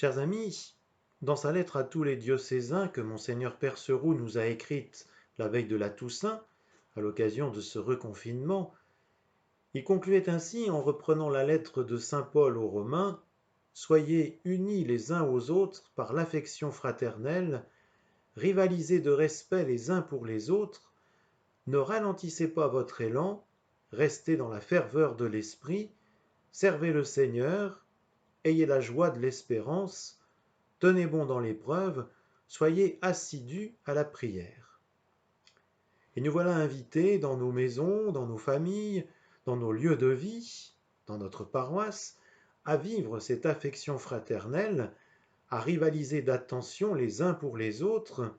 Chers amis, dans sa lettre à tous les diocésains que Monseigneur Perceroux nous a écrite la veille de la Toussaint, à l'occasion de ce reconfinement, il concluait ainsi en reprenant la lettre de saint Paul aux Romains: Soyez unis les uns aux autres par l'affection fraternelle, rivalisez de respect les uns pour les autres, ne ralentissez pas votre élan, restez dans la ferveur de l'esprit, servez le Seigneur, ayez la joie de l'espérance, tenez bon dans l'épreuve, soyez assidus à la prière. Et nous voilà invités dans nos maisons, dans nos familles, dans nos lieux de vie, dans notre paroisse, à vivre cette affection fraternelle, à rivaliser d'attention les uns pour les autres,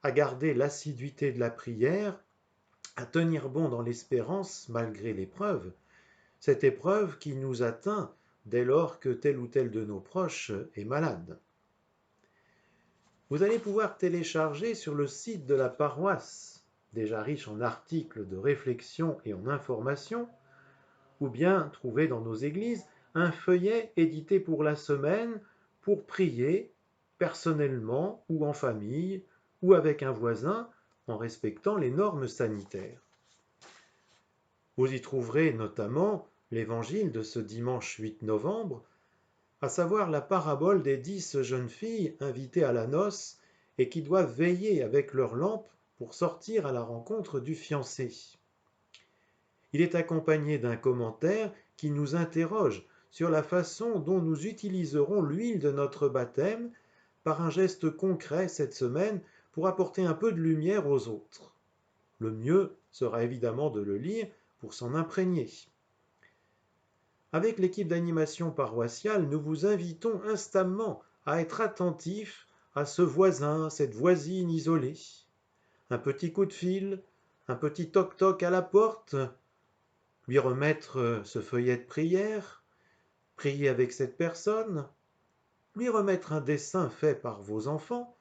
à garder l'assiduité de la prière, à tenir bon dans l'espérance malgré l'épreuve, cette épreuve qui nous atteint dès lors que tel ou tel de nos proches est malade. Vous allez pouvoir télécharger sur le site de la paroisse, déjà riche en articles de réflexion et en informations, ou bien trouver dans nos églises un feuillet édité pour la semaine pour prier personnellement ou en famille ou avec un voisin en respectant les normes sanitaires. Vous y trouverez notamment l'évangile de ce dimanche 8 novembre, à savoir la parabole des 10 jeunes filles invitées à la noce et qui doivent veiller avec leur lampe pour sortir à la rencontre du fiancé. Il est accompagné d'un commentaire qui nous interroge sur la façon dont nous utiliserons l'huile de notre baptême par un geste concret cette semaine pour apporter un peu de lumière aux autres. Le mieux sera évidemment de le lire pour s'en imprégner. Avec l'équipe d'animation paroissiale, nous vous invitons instamment à être attentifs à ce voisin, cette voisine isolée. Un petit coup de fil, un petit toc-toc à la porte, lui remettre ce feuillet de prière, prier avec cette personne, lui remettre un dessin fait par vos enfants.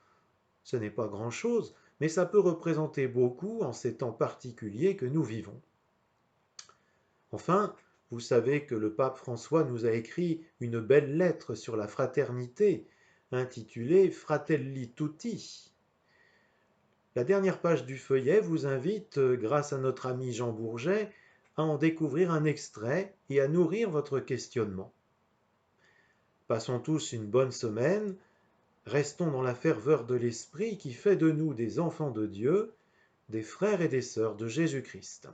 Ce n'est pas grand-chose, mais ça peut représenter beaucoup en ces temps particuliers que nous vivons. Enfin, vous savez que le pape François nous a écrit une belle lettre sur la fraternité, intitulée Fratelli Tutti. La dernière page du feuillet vous invite, grâce à notre ami Jean Bourget, à en découvrir un extrait et à nourrir votre questionnement. Passons tous une bonne semaine, restons dans la ferveur de l'esprit qui fait de nous des enfants de Dieu, des frères et des sœurs de Jésus-Christ.